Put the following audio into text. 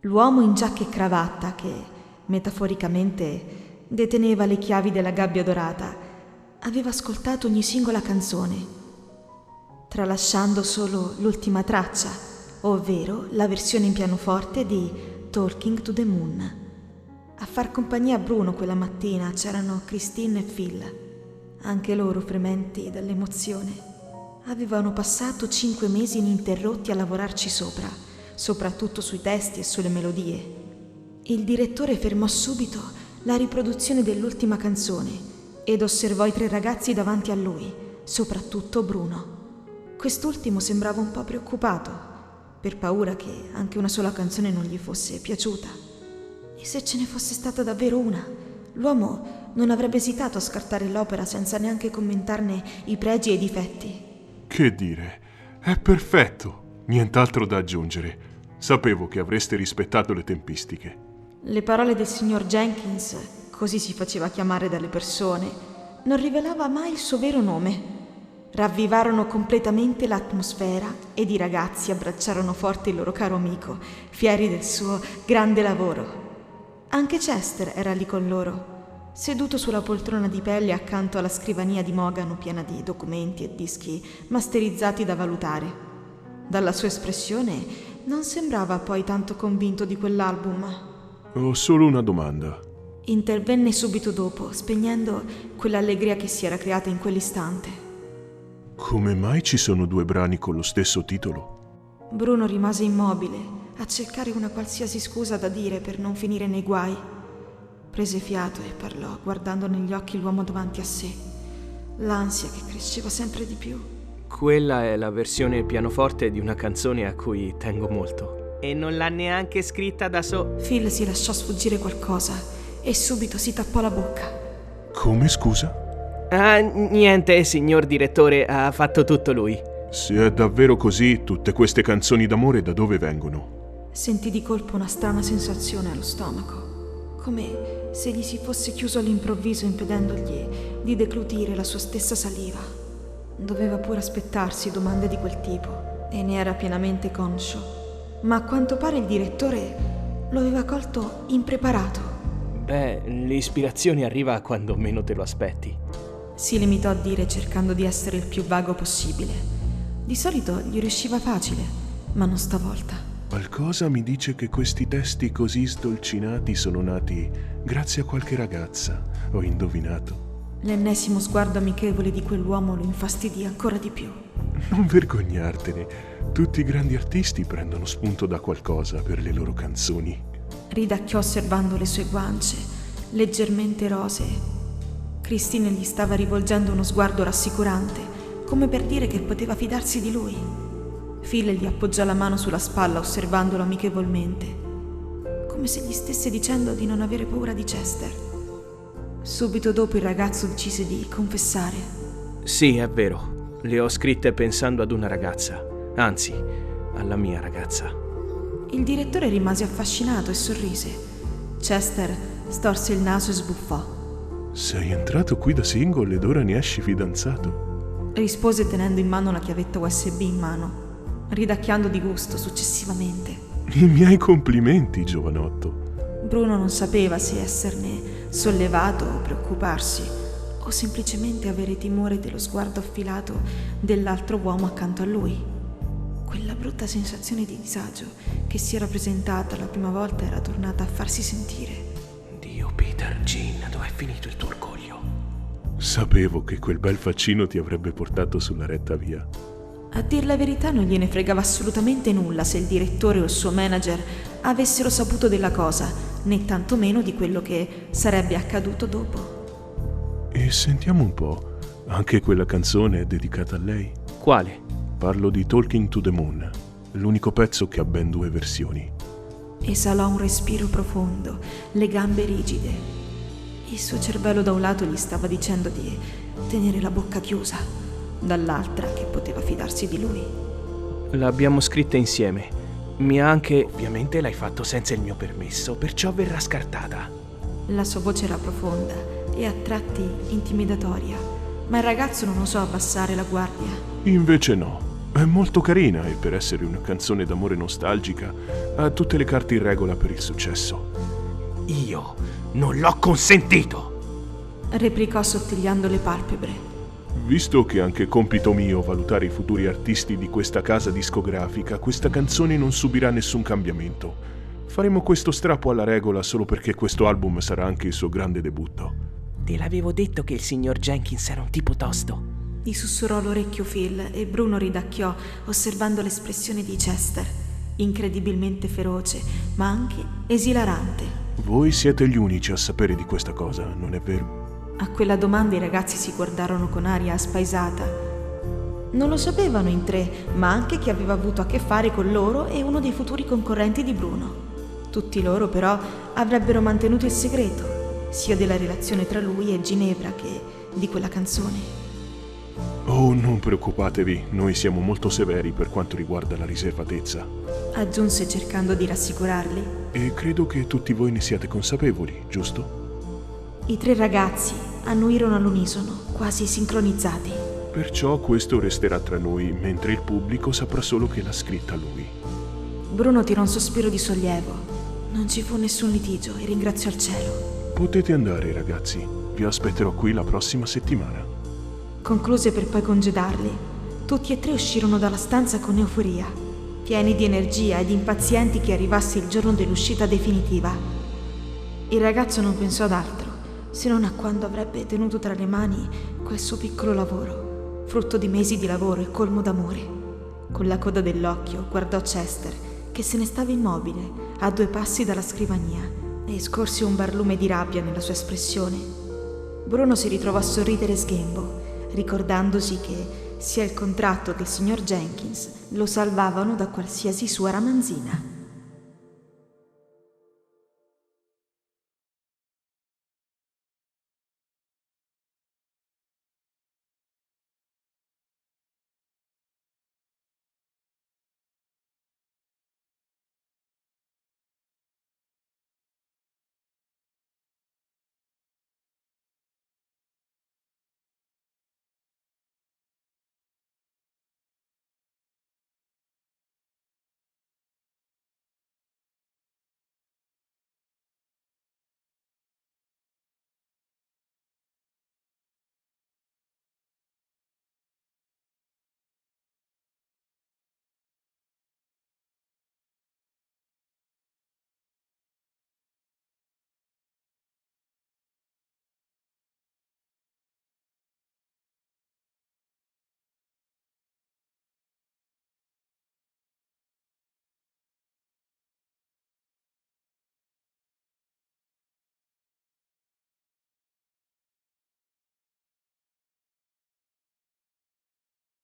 L'uomo in giacca e cravatta, che metaforicamente deteneva le chiavi della gabbia dorata, aveva ascoltato ogni singola canzone, tralasciando solo l'ultima traccia, ovvero la versione in pianoforte di Talking to the Moon. A far compagnia a Bruno quella mattina c'erano Christine e Phil, anche loro frementi dall'emozione. Avevano passato 5 mesi ininterrotti a lavorarci sopra, soprattutto sui testi e sulle melodie. Il direttore fermò subito la riproduzione dell'ultima canzone ed osservò i 3 ragazzi davanti a lui, soprattutto Bruno. Quest'ultimo sembrava un po' preoccupato, per paura che anche una sola canzone non gli fosse piaciuta. E se ce ne fosse stata davvero una, l'uomo non avrebbe esitato a scartare l'opera senza neanche commentarne i pregi e i difetti. Che dire, è perfetto, nient'altro da aggiungere. Sapevo che avreste rispettato le tempistiche. Le parole del signor Jenkins, così si faceva chiamare dalle persone, non rivelava mai il suo vero nome. Ravvivarono completamente l'atmosfera ed i ragazzi abbracciarono forte il loro caro amico, fieri del suo grande lavoro. Anche Chester era lì con loro, seduto sulla poltrona di pelle accanto alla scrivania di mogano piena di documenti e dischi masterizzati da valutare. Dalla sua espressione non sembrava poi tanto convinto di quell'album. Ho solo una domanda. Intervenne subito dopo, spegnendo quell'allegria che si era creata in quell'istante. Come mai ci sono 2 brani con lo stesso titolo? Bruno rimase immobile, a cercare una qualsiasi scusa da dire per non finire nei guai. Prese fiato e parlò, guardando negli occhi l'uomo davanti a sé. L'ansia che cresceva sempre di più. Quella è la versione pianoforte di una canzone a cui tengo molto. E non l'ha neanche scritta da Phil si lasciò sfuggire qualcosa e subito si tappò la bocca. Come, scusa? Ah, niente, signor direttore, ha fatto tutto lui. Se è davvero così, tutte queste canzoni d'amore da dove vengono? Sentì di colpo una strana sensazione allo stomaco, come se gli si fosse chiuso all'improvviso impedendogli di deglutire la sua stessa saliva. Doveva pure aspettarsi domande di quel tipo e ne era pienamente conscio, ma a quanto pare il direttore lo aveva colto impreparato. Beh, l'ispirazione arriva quando meno te lo aspetti. Si limitò a dire, cercando di essere il più vago possibile. Di solito gli riusciva facile, ma non stavolta. Qualcosa mi dice che questi testi così sdolcinati sono nati grazie a qualche ragazza. Ho indovinato. L'ennesimo sguardo amichevole di quell'uomo lo infastidì ancora di più. Non vergognartene. Tutti i grandi artisti prendono spunto da qualcosa per le loro canzoni. Ridacchiò osservando le sue guance, leggermente rosee. Christine gli stava rivolgendo uno sguardo rassicurante, come per dire che poteva fidarsi di lui. Phil gli appoggiò la mano sulla spalla, osservandolo amichevolmente, come se gli stesse dicendo di non avere paura di Chester. Subito dopo il ragazzo decise di confessare. Sì, è vero. Le ho scritte pensando ad una ragazza. Anzi, alla mia ragazza. Il direttore rimase affascinato e sorrise. Chester storse il naso e sbuffò. Sei entrato qui da single ed ora ne esci fidanzato? Rispose tenendo in mano la chiavetta USB in mano, ridacchiando di gusto successivamente. I miei complimenti, giovanotto. Bruno non sapeva se esserne sollevato o preoccuparsi, o semplicemente avere timore dello sguardo affilato dell'altro uomo accanto a lui. Quella brutta sensazione di disagio che si era presentata la prima volta era tornata a farsi sentire. Dio, Peter, Jean, dov'è finito il tuo orgoglio? Sapevo che quel bel faccino ti avrebbe portato sulla retta via. A dir la verità non gliene fregava assolutamente nulla se il direttore o il suo manager avessero saputo della cosa, né tantomeno di quello che sarebbe accaduto dopo. E sentiamo un po', anche quella canzone è dedicata a lei? Quale? Parlo di Talking to the Moon, l'unico pezzo che ha ben 2 versioni. Esalò un respiro profondo, le gambe rigide. Il suo cervello da un lato gli stava dicendo di tenere la bocca chiusa, dall'altra che poteva fidarsi di lui. L'abbiamo scritta insieme. Ovviamente l'hai fatto senza il mio permesso, perciò verrà scartata. La sua voce era profonda e a tratti intimidatoria, ma il ragazzo non osò abbassare la guardia. Invece no. È molto carina e per essere una canzone d'amore nostalgica ha tutte le carte in regola per il successo. Io non l'ho consentito! replicò assottigliando le palpebre. Visto che è anche compito mio valutare i futuri artisti di questa casa discografica, questa canzone non subirà nessun cambiamento. Faremo questo strappo alla regola solo perché questo album sarà anche il suo grande debutto. Te l'avevo detto che il signor Jenkins era un tipo tosto. Gli sussurrò all'orecchio Phil e Bruno ridacchiò osservando l'espressione di Chester, incredibilmente feroce, ma anche esilarante. Voi siete gli unici a sapere di questa cosa, non è vero? A quella domanda i ragazzi si guardarono con aria spaesata. Non lo sapevano in 3, ma anche chi aveva avuto a che fare con loro e uno dei futuri concorrenti di Bruno. Tutti loro però avrebbero mantenuto il segreto, sia della relazione tra lui e Ginevra che di quella canzone. Oh, non preoccupatevi, noi siamo molto severi per quanto riguarda la riservatezza. Aggiunse cercando di rassicurarli. E credo che tutti voi ne siate consapevoli, giusto? I 3 ragazzi annuirono all'unisono, quasi sincronizzati. Perciò questo resterà tra noi, mentre il pubblico saprà solo che l'ha scritta lui. Bruno tirò un sospiro di sollievo. Non ci fu nessun litigio e ringraziò il cielo. Potete andare, ragazzi. Vi aspetterò qui la prossima settimana. Concluse per poi congedarli. Tutti e 3 uscirono dalla stanza con euforia, pieni di energia ed impazienti che arrivasse il giorno dell'uscita definitiva. Il ragazzo non pensò ad altro, se non a quando avrebbe tenuto tra le mani quel suo piccolo lavoro, frutto di mesi di lavoro e colmo d'amore. Con la coda dell'occhio guardò Chester, che se ne stava immobile, a 2 passi dalla scrivania, e scorse un barlume di rabbia nella sua espressione. Bruno si ritrovò a sorridere sghembo, ricordandosi che sia il contratto che il signor Jenkins lo salvavano da qualsiasi sua ramanzina.